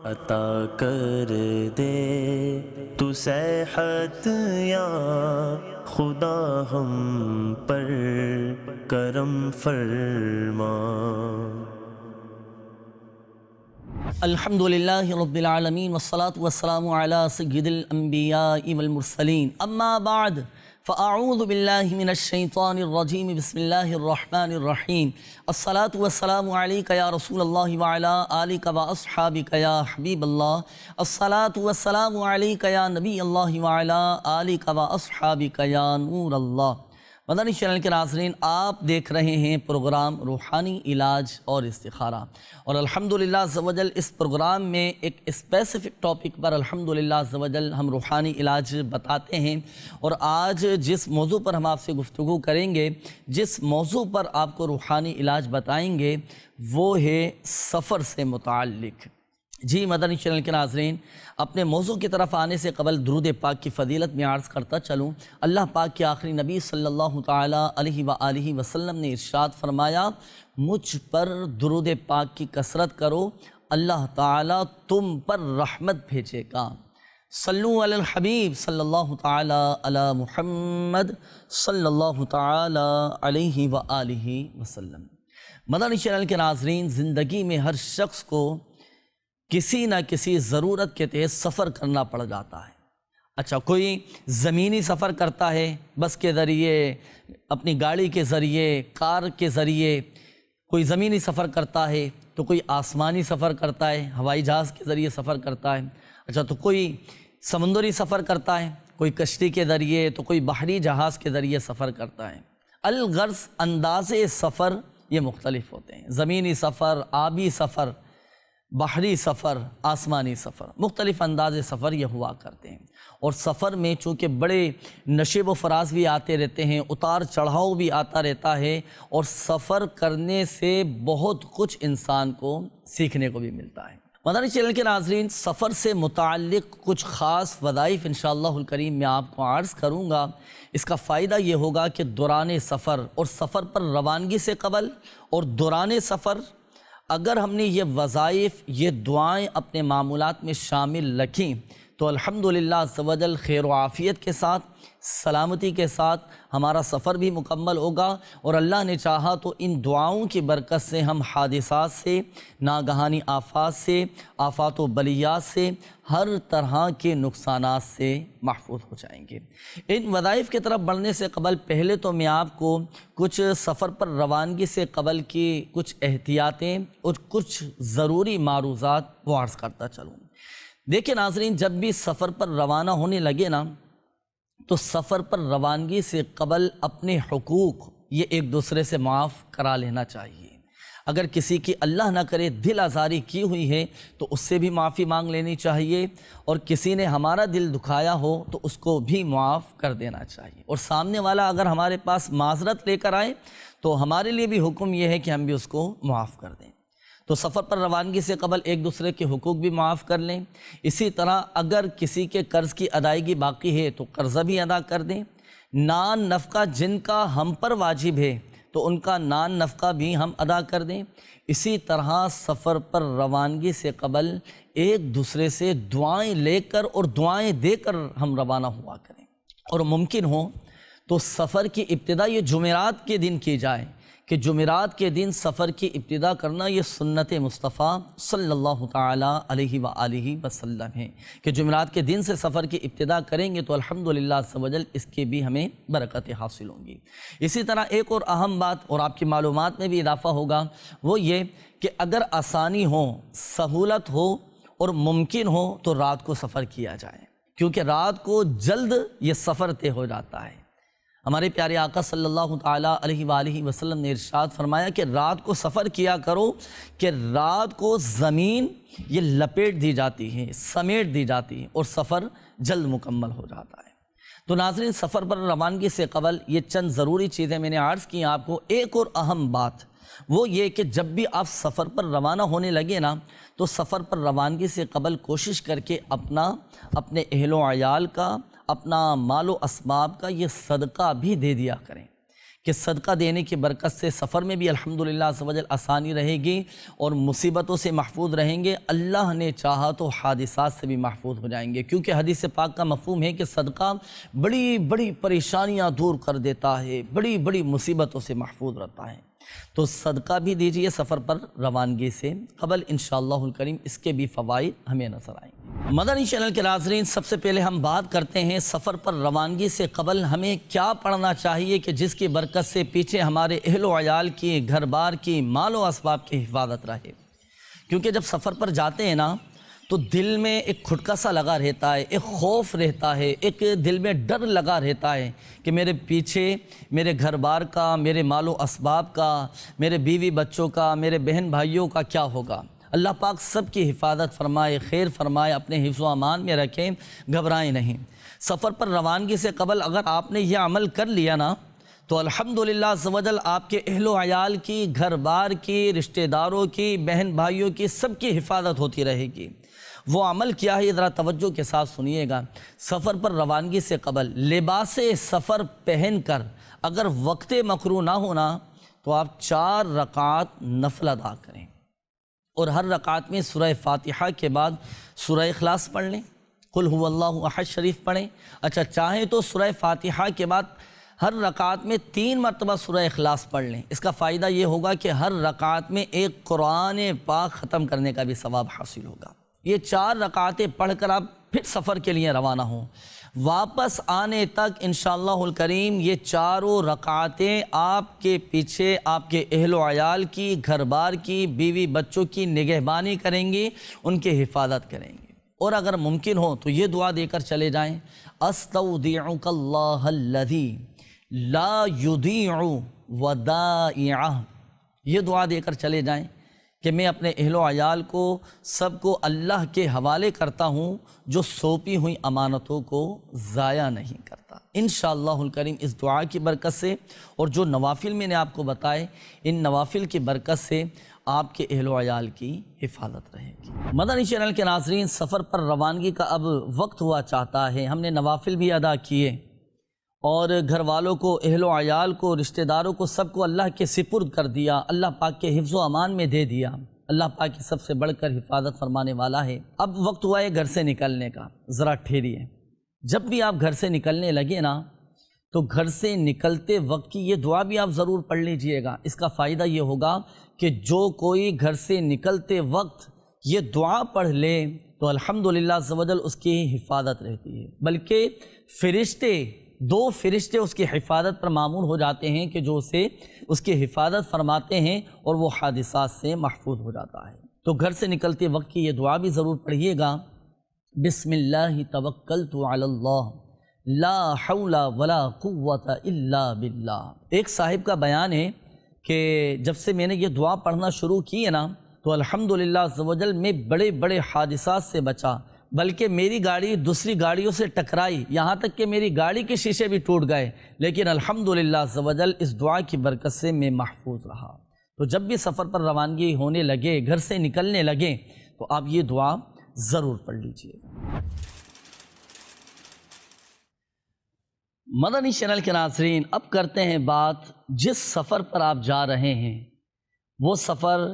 عطا کر دے تو صحت یا خدا ہم پر کرم فرما۔ الحمدللہ رب العالمین والصلاة والسلام علی سید الانبیاء والمرسلین، اما بعد فاعوذ باللہ من الشیطان الرجیم، بسم اللہ الرحمن الرحیم۔ الصلاة والسلام علیک یا رسول اللہ وعلا آلک و اصحابک یا حبیب اللہ۔ الصلاة والسلام علیک یا نبی اللہ وعلا آلک و اصحابک یا نور اللہ۔ مدنی چینل کے ناظرین، آپ دیکھ رہے ہیں پروگرام روحانی علاج اور استخارہ، اور الحمدللہ عز و جل اس پروگرام میں ایک اسپیسیفک ٹاپک پر الحمدللہ عز و جل ہم روحانی علاج بتاتے ہیں۔ اور آج جس موضوع پر ہم آپ سے گفتگو کریں گے، جس موضوع پر آپ کو روحانی علاج بتائیں گے، وہ ہے سفر سے متعلق۔ جی مدنی چینل کے ناظرین، اپنے موضوع کی طرف آنے سے قبل درود پاک کی فضیلت میں عرض کرتا چلوں۔ اللہ پاک کے آخری نبی صلی اللہ تعالیٰ علیہ وآلہ وسلم نے ارشاد فرمایا، مجھ پر درود پاک کی کثرت کرو، اللہ تعالیٰ تم پر رحمت بھیجے گا۔ صلو علی الحبیب صلی اللہ تعالیٰ علی محمد صلی اللہ تعالیٰ علیہ وآلہ وسلم۔ مدنی چینل کے ناظرین، زندگی میں ہر شخص کو کسی نہ کسی ضرورت کے تحت سفر کرنا پڑ جاتا ہے۔ اچھا، کوئی زمینی سفر کرتا ہے، بس کے ذریعے، اپنی گاڑی کے ذریعے، کار کے ذریعے کوئی زمینی سفر کرتا ہے، تو کوئی آسمانی سفر کرتا ہے، ہوائی جہاز کے ذریعے سفر کرتا ہے۔ اچھا، تو کوئی سمندری سفر کرتا ہے، کوئی کشتی کے ذریعے، تو کوئی بحری جہاز کے ذریعے سفر کرتا ہے۔ الغرض انداز سفر یہ مختلف ہوتے ہیں، زمینی سفر، آبی سفر، بحری سفر، آسمانی سفر، مختلف انداز سفر یہ ہوا کرتے ہیں۔ اور سفر میں چونکہ بڑے نشیب و فراز بھی آتے رہتے ہیں، اتار چڑھاؤ بھی آتا رہتا ہے، اور سفر کرنے سے بہت کچھ انسان کو سیکھنے کو بھی ملتا ہے۔ مدنی چینل کے ناظرین، سفر سے متعلق کچھ خاص وظائف انشاءاللہ الکریم میں آپ کو عرض کروں گا۔ اس کا فائدہ یہ ہوگا کہ دوران سفر اور سفر پر روانگی سے قبل اور دوران سفر اگر ہم نے یہ وظائف، یہ دعائیں اپنے معمولات میں شامل رکھیں تو الحمدللہ عز و جل خیر و عافیت کے ساتھ، سلامتی کے ساتھ ہمارا سفر بھی مکمل ہوگا، اور اللہ نے چاہا تو ان دعاؤں کی برکت سے ہم حادثات سے، ناگہانی آفات سے، آفات و بلیات سے، ہر طرح کے نقصانات سے محفوظ ہو جائیں گے۔ ان وظائف کی طرف بڑھنے سے قبل پہلے تو میں آپ کو کچھ سفر پر روانگی سے قبل کی کچھ احتیاطیں اور کچھ ضروری معروضات وہ عرض کرتا چلوں۔ دیکھیں ناظرین، جب بھی سفر پر روانہ ہونے لگے نا، تو سفر پر روانگی سے قبل اپنے حقوق یہ ایک دوسرے سے معاف کرا لینا چاہیے۔ اگر کسی کی اللہ نہ کرے دل آزاری کی ہوئی ہے تو اس سے بھی معافی مانگ لینی چاہیے، اور کسی نے ہمارا دل دکھایا ہو تو اس کو بھی معاف کر دینا چاہیے، اور سامنے والا اگر ہمارے پاس معذرت لے کر آئے تو ہمارے لیے بھی حکم یہ ہے کہ ہم بھی اس کو معاف کر دیں۔ تو سفر پر روانگی سے قبل ایک دوسرے کے حقوق بھی معاف کر لیں۔ اسی طرح اگر کسی کے قرض کی ادائیگی باقی ہے تو قرضہ بھی ادا کر دیں۔ نان نفقہ جن کا ہم پر واجب ہے تو ان کا نان نفقہ بھی ہم ادا کر دیں۔ اسی طرح سفر پر روانگی سے قبل ایک دوسرے سے دعائیں لے کر اور دعائیں دے کر ہم روانہ ہوا کریں، اور ممکن ہو تو سفر کی ابتدا یہ جمعرات کے دن کی جائے، کہ جمعرات کے دن سفر کی ابتدا کرنا یہ سنت مصطفیٰ صلی اللہ تعالیٰ علیہ وآلہ وسلم ہے، کہ جمعرات کے دن سے سفر کی ابتدا کریں گے تو الحمدللہ عز و جل اس کے بھی ہمیں برکتیں حاصل ہوں گی۔ اسی طرح ایک اور اہم بات، اور آپ کی معلومات میں بھی اضافہ ہوگا، وہ یہ کہ اگر آسانی ہو، سہولت ہو اور ممکن ہو تو رات کو سفر کیا جائے، کیونکہ رات کو جلد یہ سفر طے ہو جاتا ہے۔ ہمارے پیارے آقا صلی اللہ تعالیٰ علیہ وآلہ وسلم نے ارشاد فرمایا کہ رات کو سفر کیا کرو، کہ رات کو زمین یہ لپیٹ دی جاتی ہے، سمیٹ دی جاتی ہے، اور سفر جلد مکمل ہو جاتا ہے۔ تو ناظرین، سفر پر روانگی سے قبل یہ چند ضروری چیزیں میں نے عرض کی آپ کو۔ ایک اور اہم بات وہ یہ کہ جب بھی آپ سفر پر روانہ ہونے لگے نا، تو سفر پر روانگی سے قبل کوشش کر کے اپنے اہل و عیال کا، اپنا مال و اسباب کا یہ صدقہ بھی دے دیا کریں، کہ صدقہ دینے کی برکت سے سفر میں بھی الحمدللہ عز و جل آسانی رہے گی اور مصیبتوں سے محفوظ رہیں گے، اللہ نے چاہا تو حادثات سے بھی محفوظ ہو جائیں گے، کیونکہ حدیث پاک کا مفہوم ہے کہ صدقہ بڑی بڑی پریشانیاں دور کر دیتا ہے، بڑی بڑی مصیبتوں سے محفوظ رہتا ہے۔ تو صدقہ بھی دیجئے سفر پر روانگی سے قبل، انشاءاللہ الکریم اس کے بھی فوائد ہمیں نظر آئیں گے۔ مدنی چینل کے ناظرین، سب سے پہلے ہم بات کرتے ہیں سفر پر روانگی سے قبل ہمیں کیا پڑھنا چاہیے کہ جس کی برکت سے پیچھے ہمارے اہل و عیال کی، گھر بار کی، مال و اسباب کی حفاظت رہے۔ کیونکہ جب سفر پر جاتے ہیں نا تو دل میں ایک کھٹکا سا لگا رہتا ہے، ایک خوف رہتا ہے، ایک دل میں ڈر لگا رہتا ہے کہ میرے پیچھے میرے گھر بار کا، میرے مال و اسباب کا، میرے بیوی بچوں کا، میرے بہن بھائیوں کا کیا ہوگا۔ اللہ پاک سب کی حفاظت فرمائے، خیر فرمائے، اپنے حفظ و امان میں رکھیں، گھبرائیں نہیں۔ سفر پر روانگی سے قبل اگر آپ نے یہ عمل کر لیا نا تو الحمدللہ عز و جل آپ کے اہل و عیال کی، گھر بار کی، رشتہ داروں کی، بہن بھائیوں کی، سب کی حفاظت ہوتی رہے گی۔ وہ عمل کیا ہے ذرا توجہ کے ساتھ سنیے گا۔ سفر پر روانگی سے قبل لباس سفر پہن کر اگر وقت مکروہ نہ ہونا تو آپ 4 رکعات نفل ادا کریں اور ہر رکعت میں سورہ فاتحہ کے بعد سورہ اخلاص پڑھ لیں، قل هو اللہ احد شریف پڑھیں۔ اچھا چاہیں تو سورہ فاتحہ کے بعد ہر رکعت میں 3 مرتبہ سورہ اخلاص پڑھ لیں۔ اس کا فائدہ یہ ہوگا کہ ہر رکعت میں ایک قرآن پاک ختم کرنے کا بھی ثواب حاصل ہوگا۔ یہ 4 رکعتیں پڑھ کر آپ پھر سفر کے لیے روانہ ہوں، واپس آنے تک انشاءاللہ الکریم یہ 4 رکعتیں آپ کے پیچھے آپ کے اہل و عیال کی، گھر بار کی، بیوی بچوں کی نگہبانی کریں گی، ان کی حفاظت کریں گے۔ اور اگر ممکن ہو تو یہ دعا دے کر چلے جائیں، استودعک اللہ الذی لا یضیع ودائعہ، یہ دعا دے کر چلے جائیں کہ میں اپنے اہل و عیال کو سب کو اللہ کے حوالے کرتا ہوں جو سونپی ہوئی امانتوں کو ضائع نہیں کرتا۔ انشاءاللہ الکریم اس دعا کی برکت سے اور جو نوافل میں نے آپ کو بتائے ان نوافل کی برکت سے آپ کے اہل و عیال کی حفاظت رہے گی۔ مدنی چینل کے ناظرین، سفر پر روانگی کا اب وقت ہوا چاہتا ہے، ہم نے نوافل بھی ادا کیے اور گھر والوں کو، اہل و عیال کو، رشتہ داروں کو، سب کو اللہ کے سپرد کر دیا، اللہ پاک کے حفظ و امان میں دے دیا۔ اللہ پاک کی سب سے بڑھ کر حفاظت فرمانے والا ہے۔ اب وقت ہوا ہے گھر سے نکلنے کا، ذرا ٹھہریے۔ جب بھی آپ گھر سے نکلنے لگے نا تو گھر سے نکلتے وقت کی یہ دعا بھی آپ ضرور پڑھ لیجئے گا۔ اس کا فائدہ یہ ہوگا کہ جو کوئی گھر سے نکلتے وقت یہ دعا پڑھ لے تو الحمدللہ عز و جل اس کی حفاظت رہتی ہے، بلکہ فرشتے 2 فرشتے اس کی حفاظت پر مامور ہو جاتے ہیں کہ جو اسے اس کی حفاظت فرماتے ہیں اور وہ حادثات سے محفوظ ہو جاتا ہے۔ تو گھر سے نکلتے وقت کی یہ دعا بھی ضرور پڑھیے گا، بسم اللہ توکلت علی اللہ لا حول ولا قوت الا باللہ۔ ایک صاحب کا بیان ہے کہ جب سے میں نے یہ دعا پڑھنا شروع کی ہے نا تو الحمدللہ عز و جل میں بڑے بڑے حادثات سے بچا، بلکہ میری گاڑی دوسری گاڑیوں سے ٹکرائی، یہاں تک کہ میری گاڑی کے شیشے بھی ٹوٹ گئے، لیکن الحمدللہ عز و جل اس دعا کی برکت سے میں محفوظ رہا۔ تو جب بھی سفر پر روانگی ہونے لگے، گھر سے نکلنے لگے تو آپ یہ دعا ضرور پڑھ لیجئے۔ مدنی چینل کے ناظرین، اب کرتے ہیں بات جس سفر پر آپ جا رہے ہیں وہ سفر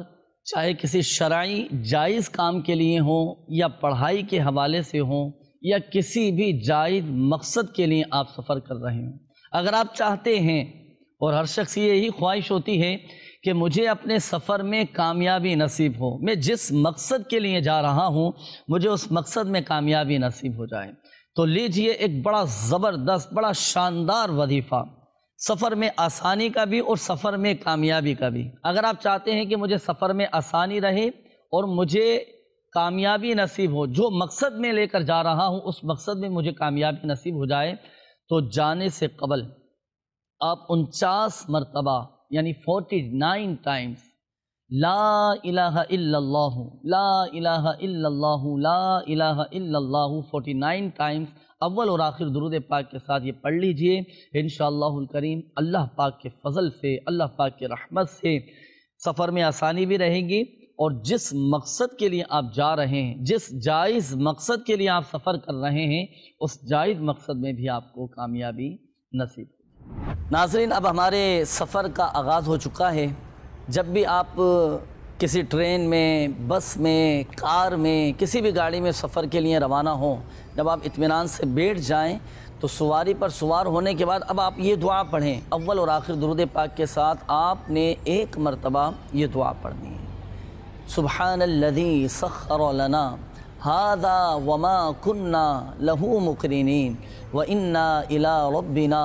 چاہے کسی شرعی جائز کام کے لیے ہوں یا پڑھائی کے حوالے سے ہوں یا کسی بھی جائز مقصد کے لیے آپ سفر کر رہے ہوں، اگر آپ چاہتے ہیں اور ہر شخص کی یہی خواہش ہوتی ہے کہ مجھے اپنے سفر میں کامیابی نصیب ہو، میں جس مقصد کے لیے جا رہا ہوں مجھے اس مقصد میں کامیابی نصیب ہو جائے، تو لیجئے ایک بڑا زبردست، بڑا شاندار وظیفہ، سفر میں آسانی کا بھی اور سفر میں کامیابی کا بھی۔ اگر آپ چاہتے ہیں کہ مجھے سفر میں آسانی رہے اور مجھے کامیابی نصیب ہو، جو مقصد میں لے کر جا رہا ہوں اس مقصد میں مجھے کامیابی نصیب ہو جائے، تو جانے سے قبل آپ 49 مرتبہ یعنی 49 ٹائمز لا الہ الا اللہ لا الہ الا اللہ لا الہ الا اللہ 49 ٹائمز اول اور آخر درود پاک کے ساتھ یہ پڑھ لیجئے۔ انشاءاللہ الکریم اللہ پاک کے فضل سے، اللہ پاک کے رحمت سے سفر میں آسانی بھی رہے گی اور جس مقصد کے لیے آپ جا رہے ہیں، جس جائز مقصد کے لیے آپ سفر کر رہے ہیں، اس جائز مقصد میں بھی آپ کو کامیابی نصیب ہوگی۔ ناظرین، اب ہمارے سفر کا آغاز ہو چکا ہے۔ جب بھی آپ کسی ٹرین میں، بس میں، کار میں، کسی بھی گاڑی میں سفر کے لیے روانہ ہوں، جب آپ اطمینان سے بیٹھ جائیں تو سواری پر سوار ہونے کے بعد اب آپ یہ دعا پڑھیں۔ اول اور آخر درود پاک کے ساتھ آپ نے ایک مرتبہ یہ دعا پڑھنی ہے۔ سبحان الذی سخر لنا ھذا وما کنا لہ مقرنین وإنا الی ربنا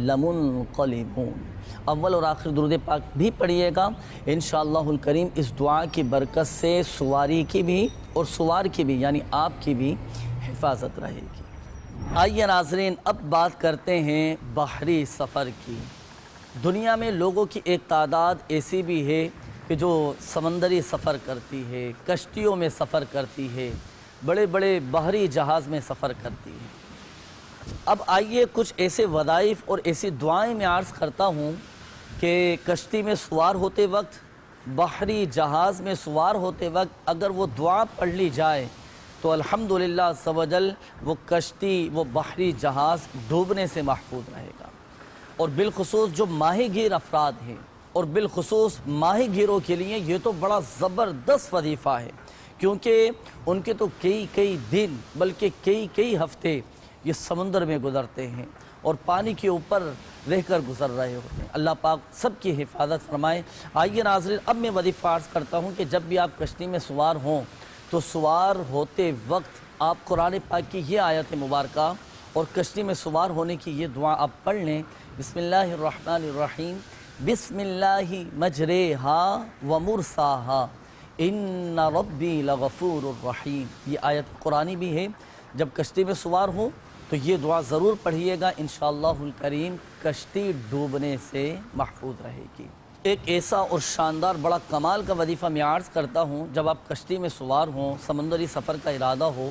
لمنقلبون۔ اول اور آخر درود پاک بھی پڑھیے گا۔ انشاءاللہ الکریم اس دعا کی برکت سے سواری کی بھی اور سوار کی بھی یعنی آپ کی بھی حفاظت رہے گی۔ آئیے ناظرین، اب بات کرتے ہیں بحری سفر کی۔ دنیا میں لوگوں کی ایک تعداد ایسی بھی ہے کہ جو سمندری سفر کرتی ہے، کشتیوں میں سفر کرتی ہے، بڑے بڑے بحری جہاز میں سفر کرتی ہے۔ اب آئیے کچھ ایسے وظائف اور ایسی دعائیں میں عرض کرتا ہوں کہ کشتی میں سوار ہوتے وقت، بحری جہاز میں سوار ہوتے وقت اگر وہ دعا پڑھ لی جائے تو الحمدللہ عز و جل وہ کشتی، وہ بحری جہاز ڈوبنے سے محفوظ رہے گا۔ اور بالخصوص جو ماہی گیر افراد ہیں، اور بالخصوص ماہی گیروں کے لیے یہ تو بڑا زبردست وظیفہ ہے، کیونکہ ان کے تو کئی دن بلکہ کئی ہفتے یہ سمندر میں گزرتے ہیں اور پانی کے اوپر رہ کر گزر رہے ہوتے ہیں۔ اللہ پاک سب کی حفاظت فرمائے۔ آئیے ناظرین، اب میں وظیفہ عرض کرتا ہوں کہ جب بھی آپ کشتی میں سوار ہوں تو سوار ہوتے وقت آپ قرآن پاک کی یہ آیت مبارکہ اور کشتی میں سوار ہونے کی یہ دعا آپ پڑھ لیں۔ بسم اللہ الرحمن الرحیم، بسم اللہ مجریہا ومرساہا ان ربی لغفور الرحیم۔ یہ آیت قرآنی بھی ہے۔ جب کشتی میں سوار ہوں تو یہ دعا ضرور پڑھیے گا، انشاءاللہ الکریم کشتی ڈوبنے سے محفوظ رہے گی۔ ایک ایسا اور شاندار بڑا کمال کا وظیفہ میں عرض کرتا ہوں، جب آپ کشتی میں سوار ہوں، سمندری سفر کا ارادہ ہو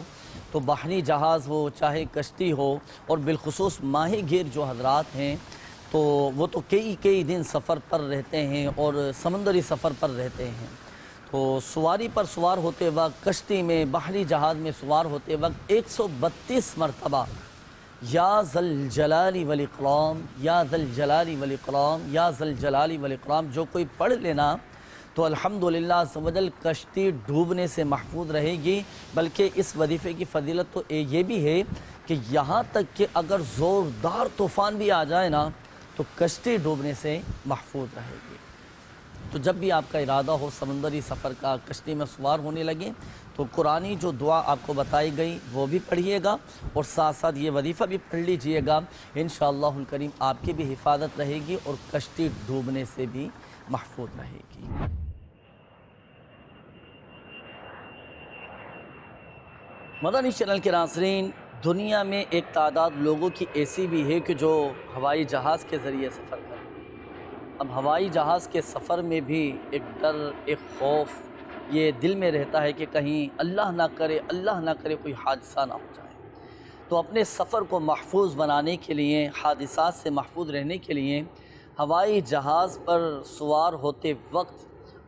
تو بحری جہاز ہو چاہے کشتی ہو، اور بالخصوص ماہی گیر جو حضرات ہیں تو وہ تو کئی دن سفر پر رہتے ہیں اور سمندری سفر پر رہتے ہیں، تو سواری پر سوار ہوتے وقت، کشتی میں، بحری جہاز میں سوار ہوتے وقت 132 مرتبہ یا ذل جلال والاکرام، یا ذل جلال والاکرام، یا ذل جلال والاکرام جو کوئی پڑھ لینا تو الحمدللہ عز و جل کشتی ڈوبنے سے محفوظ رہے گی۔ بلکہ اس وظیفے کی فضیلت تو یہ بھی ہے کہ یہاں تک کہ اگر زوردار طوفان بھی آ جائے نا تو کشتی ڈوبنے سے محفوظ رہے گی۔ تو جب بھی آپ کا ارادہ ہو سمندری سفر کا، کشتی میں سوار ہونے لگے تو قرآنی جو دعا آپ کو بتائی گئی وہ بھی پڑھیے گا اور ساتھ ساتھ یہ وظیفہ بھی پڑھ لیجئے گا۔ انشاءاللہ الکریم آپ کی بھی حفاظت رہے گی اور کشتی ڈوبنے سے بھی محفوظ رہے گی۔ مدنی چینل کے ناظرین، دنیا میں ایک تعداد لوگوں کی ایسی بھی ہے کہ جو ہوائی جہاز کے ذریعے سفر کرتے ہیں۔ اب ہوائی جہاز کے سفر میں بھی ایک ڈر، ایک خوف یہ دل میں رہتا ہے کہ کہیں اللہ نہ کرے کوئی حادثہ نہ ہو جائے۔ تو اپنے سفر کو محفوظ بنانے کے لیے، حادثات سے محفوظ رہنے کے لیے ہوائی جہاز پر سوار ہوتے وقت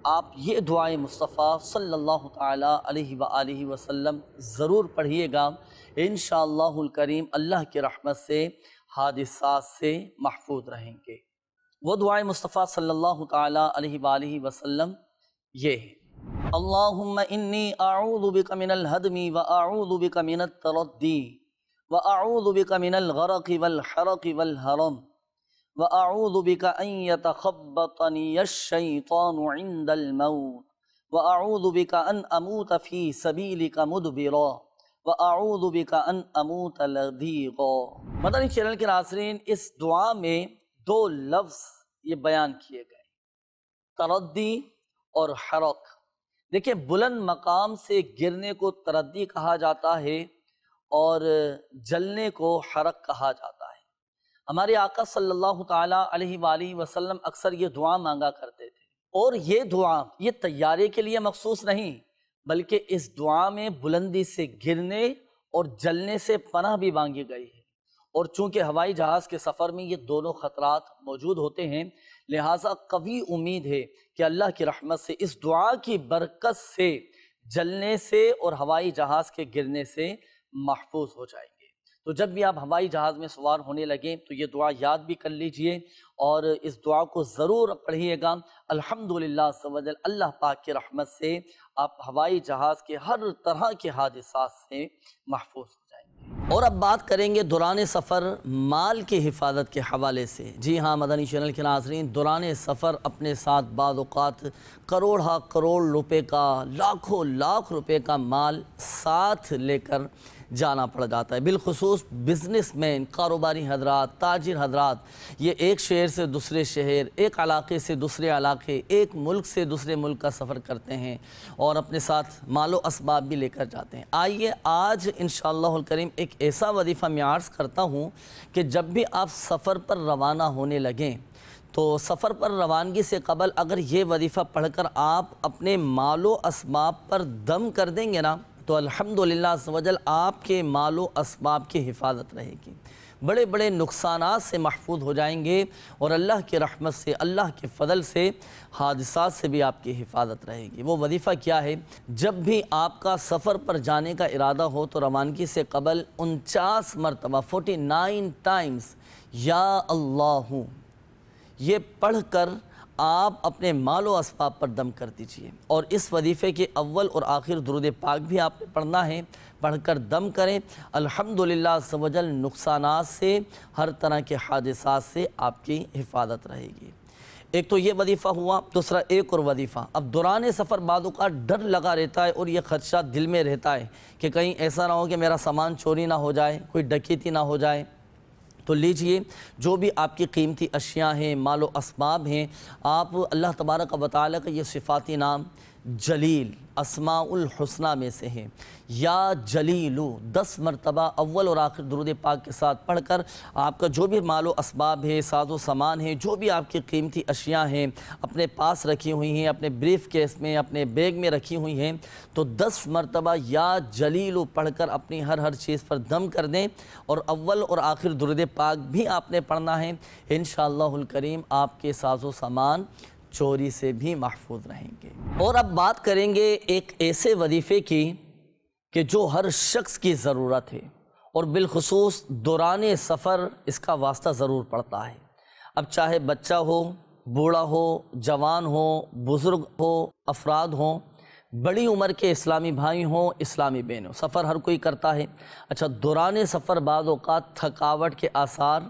آپ یہ دعائیں مصطفیٰ صلی اللہ تعالیٰ علیہ وآلہ وسلم ضرور پڑھیے گا۔ انشاءاللہ الکریم اللہ کی رحمت سے حادثات سے محفوظ رہیں گے۔ وہ دعائیں مصطفیٰ صلی اللہ تعالیٰ علیہ وآلہ وسلم یہ ہے: اللہم انی اعوذ بک من الہدم واعوذ بک من التردی واعوذ بک من الغرق والحرق والہرم واعوذ بک ان یتخبطنی الشیطان عند الموت واعوذ بک ان اموت فی سبیلک مدبرا واعوذ بک ان اموت لذیذا۔ مدنی چینل کے ناظرین، اس دعا میں دو لفظ یہ بیان کیے گئے، تردی اور حرق۔ دیکھیں، بلند مقام سے گرنے کو تردی کہا جاتا ہے اور جلنے کو حرق کہا جاتا ہے۔ ہمارے آقا صلی اللہ تعالیٰ علیہ وآلہ وسلم اکثر یہ دعا مانگا کرتے تھے، اور یہ دعا یہ طیارے کے لیے مخصوص نہیں بلکہ اس دعا میں بلندی سے گرنے اور جلنے سے پناہ بھی مانگی گئی ہے۔ اور چونکہ ہوائی جہاز کے سفر میں یہ دونوں خطرات موجود ہوتے ہیں، لہٰذا قوی امید ہے کہ اللہ کی رحمت سے اس دعا کی برکت سے جلنے سے اور ہوائی جہاز کے گرنے سے محفوظ ہو جائیں گے۔ تو جب بھی آپ ہوائی جہاز میں سوار ہونے لگیں تو یہ دعا یاد بھی کر لیجئے اور اس دعا کو ضرور پڑھیے گا۔ الحمدللہ عز و جل اللہ پاک کی رحمت سے آپ ہوائی جہاز کے ہر طرح کے حادثات سے محفوظ ہو جائیں گے۔ اور اب بات کریں گے دوران سفر مال کی حفاظت کے حوالے سے۔ جی ہاں مدنی چینل کے ناظرین، دوران سفر اپنے ساتھ بعض اوقات کروڑ کروڑ روپے کا، لاکھوں لاکھ روپے کا مال ساتھ لے کر جانا پڑ جاتا ہے۔ بالخصوص بزنس مین، کاروباری حضرات، تاجر حضرات، یہ ایک شہر سے دوسرے شہر، ایک علاقے سے دوسرے علاقے، ایک ملک سے دوسرے ملک کا سفر کرتے ہیں اور اپنے ساتھ مال و اسباب بھی لے کر جاتے ہیں۔ آئیے آج انشاءاللہ الکریم ایک ایسا وظیفہ میں عرض کرتا ہوں کہ جب بھی آپ سفر پر روانہ ہونے لگیں تو سفر پر روانگی سے قبل اگر یہ وظیفہ پڑھ کر آپ اپنے مال و اسباب پر دم کر دیں گے نا تو الحمدللہ عز و جل آپ کے مال و اسباب کی حفاظت رہے گی، بڑے بڑے نقصانات سے محفوظ ہو جائیں گے اور اللہ کی رحمت سے، اللہ کے فضل سے حادثات سے بھی آپ کی حفاظت رہے گی۔ وہ وظیفہ کیا ہے؟ جب بھی آپ کا سفر پر جانے کا ارادہ ہو تو روانگی سے قبل 49 مرتبہ 49 ٹائمز یا اللہ یہ پڑھ کر آپ اپنے مال و اسباب پر دم کر دیجئے، اور اس وظیفے کے اول اور آخر درود پاک بھی آپ نے پڑھنا ہے، پڑھ کر دم کریں۔ الحمدللہ عز و جل نقصانات سے، ہر طرح کے حادثات سے آپ کی حفاظت رہے گی۔ ایک تو یہ وظیفہ ہوا، دوسرا ایک اور وظیفہ۔ اب دوران سفر بعض اوقات ڈر لگا رہتا ہے اور یہ خدشہ دل میں رہتا ہے کہ کہیں ایسا نہ ہو کہ میرا سامان چوری نہ ہو جائے، کوئی ڈکیتی نہ ہو جائے۔ تو لیجئے جو بھی آپ کی قیمتی اشیاء ہیں، مال و اسباب ہیں، آپ اللہ تبارک و تعالیٰ کا یہ صفاتی نام جلیل اسماء الحسنہ میں سے ہیں، یا جلیلو 10 مرتبہ اول اور آخر درود پاک کے ساتھ پڑھ کر آپ کا جو بھی مال و اسباب ہے، ساز و سامان ہے، جو بھی آپ کی قیمتی اشیاء ہیں اپنے پاس رکھی ہوئی ہیں، اپنے بریف کیس میں، اپنے بیگ میں رکھی ہوئی ہیں، تو 10 مرتبہ یا جلیلو پڑھ کر اپنی ہر چیز پر دم کر دیں، اور اول اور آخر درود پاک بھی آپ نے پڑھنا ہے۔ انشاءاللہ الکریم آپ کے ساز و سامان چوری سے بھی محفوظ رہیں گے۔ اور اب بات کریں گے ایک ایسے وظیفے کی کہ جو ہر شخص کی ضرورت ہے اور بالخصوص دوران سفر اس کا واسطہ ضرور پڑتا ہے۔ اب چاہے بچہ ہو، بوڑھا ہو، جوان ہو، بزرگ ہو، افراد ہوں، بڑی عمر کے اسلامی بھائی ہوں، اسلامی بہن ہوں، سفر ہر کوئی کرتا ہے۔ اچھا، دوران سفر بعض اوقات تھکاوٹ کے آثار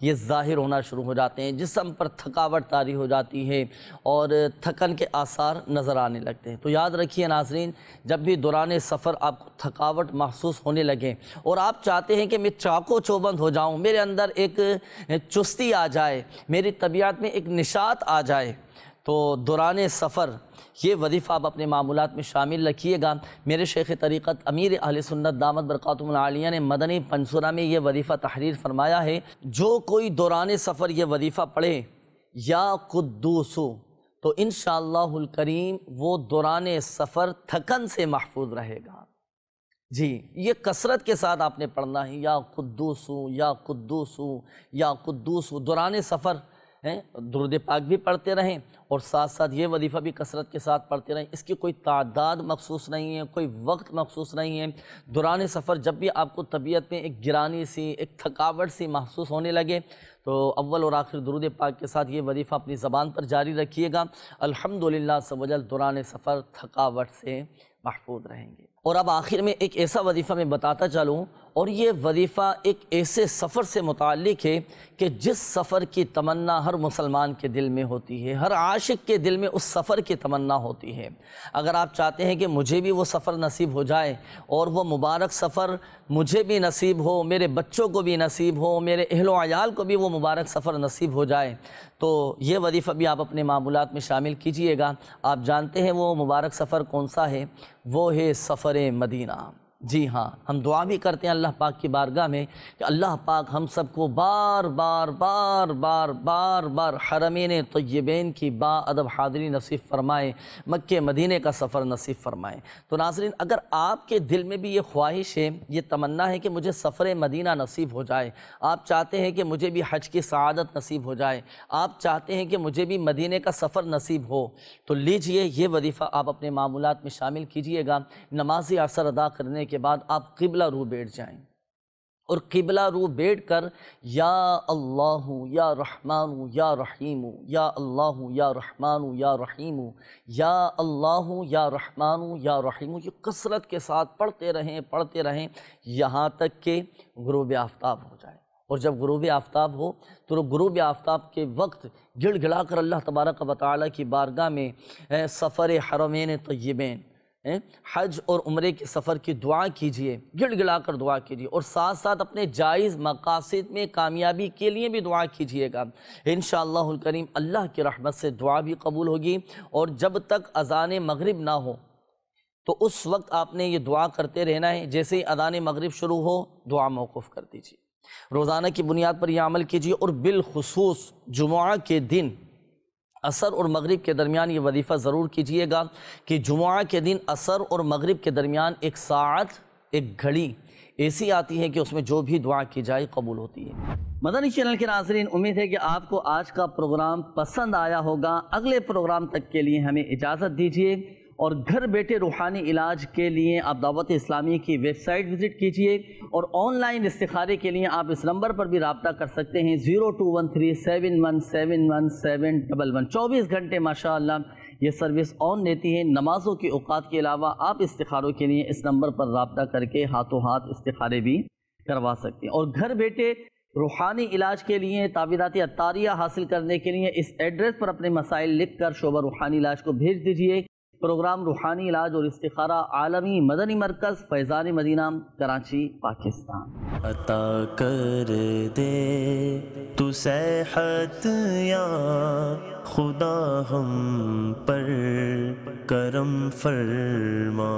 یہ ظاہر ہونا شروع ہو جاتے ہیں، جسم پر تھکاوٹ طاری ہو جاتی ہے اور تھکن کے آثار نظر آنے لگتے ہیں۔ تو یاد رکھیے ناظرین، جب بھی دوران سفر آپ کو تھکاوٹ محسوس ہونے لگے اور آپ چاہتے ہیں کہ میں چاق و چوبند ہو جاؤں، میرے اندر ایک چستی آ جائے، میری طبیعت میں ایک نشاط آ جائے، تو دوران سفر یہ وظیفہ آپ اپنے معمولات میں شامل رکھیے گا۔ میرے شیخ طریقت امیر اہل سنت دامت برکاتہم العالیہ نے مدنی پنسورہ میں یہ وظیفہ تحریر فرمایا ہے، جو کوئی دوران سفر یہ وظیفہ پڑھے یا قدوسو تو انشاءاللہ الکریم وہ دوران سفر تھکن سے محفوظ رہے گا۔ جی، یہ کثرت کے ساتھ آپ نے پڑھنا ہے، یا قدوسو یا قدوسو یا قدوسو دوران سفر درود پاک بھی پڑھتے رہیں اور ساتھ ساتھ یہ وظیفہ بھی کثرت کے ساتھ پڑھتے رہیں۔ اس کی کوئی تعداد مخصوص نہیں ہے، کوئی وقت مخصوص نہیں ہے۔ دوران سفر جب بھی آپ کو طبیعت میں ایک گرانی سی، ایک تھکاوٹ سی محسوس ہونے لگے تو اول اور آخر درود پاک کے ساتھ یہ وظیفہ اپنی زبان پر جاری رکھیے گا۔ الحمدللہ عز و جل دوران سفر تھکاوٹ سے محفوظ رہیں گے۔ اور اب آخر میں ایک ایسا وظیفہ میں بتاتا چلوں، اور یہ وظیفہ ایک ایسے سفر سے متعلق ہے کہ جس سفر کی تمنا ہر مسلمان کے دل میں ہوتی ہے، ہر عاشق کے دل میں اس سفر کی تمنا ہوتی ہے۔ اگر آپ چاہتے ہیں کہ مجھے بھی وہ سفر نصیب ہو جائے اور وہ مبارک سفر مجھے بھی نصیب ہو، میرے بچوں کو بھی نصیب ہو، میرے اہل و عیال کو بھی وہ مبارک سفر نصیب ہو جائے، تو یہ وظیفہ بھی آپ اپنے معمولات میں شامل کیجئے گا۔ آپ جانتے ہیں وہ مبارک سفر کون سا ہے؟ وہ ہے سفر مدینہ۔ جی ہاں، ہم دعا بھی کرتے ہیں اللہ پاک کی بارگاہ میں کہ اللہ پاک ہم سب کو بار بار بار بار بار بار حرمین طیبین کی با ادب حاضری نصیب فرمائے، مکہ مدینے کا سفر نصیب فرمائے۔ تو ناظرین، اگر آپ کے دل میں بھی یہ خواہش ہے، یہ تمنا ہے کہ مجھے سفر مدینہ نصیب ہو جائے، آپ چاہتے ہیں کہ مجھے بھی حج کی سعادت نصیب ہو جائے، آپ چاہتے ہیں کہ مجھے بھی مدینے کا سفر نصیب ہو، تو لیجئے یہ وظیفہ آپ اپنے معمولات میں شامل کیجئے گا۔ نماز عصر ادا کرنے کے بعد آپ قبلہ رو بیٹھ جائیں، اور قبلہ رو بیٹھ کر یا اللہ یا رحمان یا رحیم، یا اللہ یا رحمان یا رحیم، یا اللہ یا رحمان یا رحیم، یہ کثرت کے ساتھ پڑھتے رہیں یہاں تک کہ غروب آفتاب ہو جائے۔ اور جب غروب آفتاب ہو تو غروب آفتاب کے وقت گڑ گڑا کر اللہ تبارک و تعالیٰ کی بارگاہ میں سفر حرمین طیبین، حج اور عمرے کے سفر کی دعا کیجئے، گڑ گڑا کر دعا کیجئے، اور ساتھ ساتھ اپنے جائز مقاصد میں کامیابی کے لیے بھی دعا کیجئے گا۔ انشاءاللہ الکریم اللہ کی رحمت سے دعا بھی قبول ہوگی۔ اور جب تک اذان مغرب نہ ہو تو اس وقت آپ نے یہ دعا کرتے رہنا ہے۔ جیسے ہی اذان مغرب شروع ہو دعا موقوف کر دیجئے، روزانہ کی بنیاد پر یہ عمل کیجئے، اور بالخصوص جمعہ کے دن عصر اور مغرب کے درمیان یہ وظیفہ ضرور کیجئے گا کہ جمعہ کے دن عصر اور مغرب کے درمیان ایک ساعت، ایک گھڑی ایسی آتی ہے کہ اس میں جو بھی دعا کی جائے قبول ہوتی ہے۔ مدنی چینل کے ناظرین، امید ہے کہ آپ کو آج کا پروگرام پسند آیا ہوگا۔ اگلے پروگرام تک کے لیے ہمیں اجازت دیجیے، اور گھر بیٹھے روحانی علاج کے لیے آپ دعوت اسلامی کی ویب سائٹ وزٹ کیجئے، اور آن لائن استخارے کے لیے آپ اس نمبر پر بھی رابطہ کر سکتے ہیں 0213717111 24 گھنٹے ماشاءاللہ یہ سروس آن رہتی ہے۔ نمازوں کے اوقات کے علاوہ آپ استخاروں کے لیے اس نمبر پر رابطہ کر کے ہاتھوں ہاتھ استخارے بھی کروا سکتے ہیں۔ اور گھر بیٹھے روحانی علاج کے لیے تعویذات عطاریہ حاصل کرنے کے لیے اس ایڈریس پر اپنے مسائل لکھ کر شعبہ روحانی علاج کو بھیج دیجئے۔ پروگرام روحانی علاج اور استخارہ عالمی مدنی مرکز فیضان مدینہ کراچی پاکستان۔ عطا کر دے تو صحت یا خدا ہم پر کرم فرما۔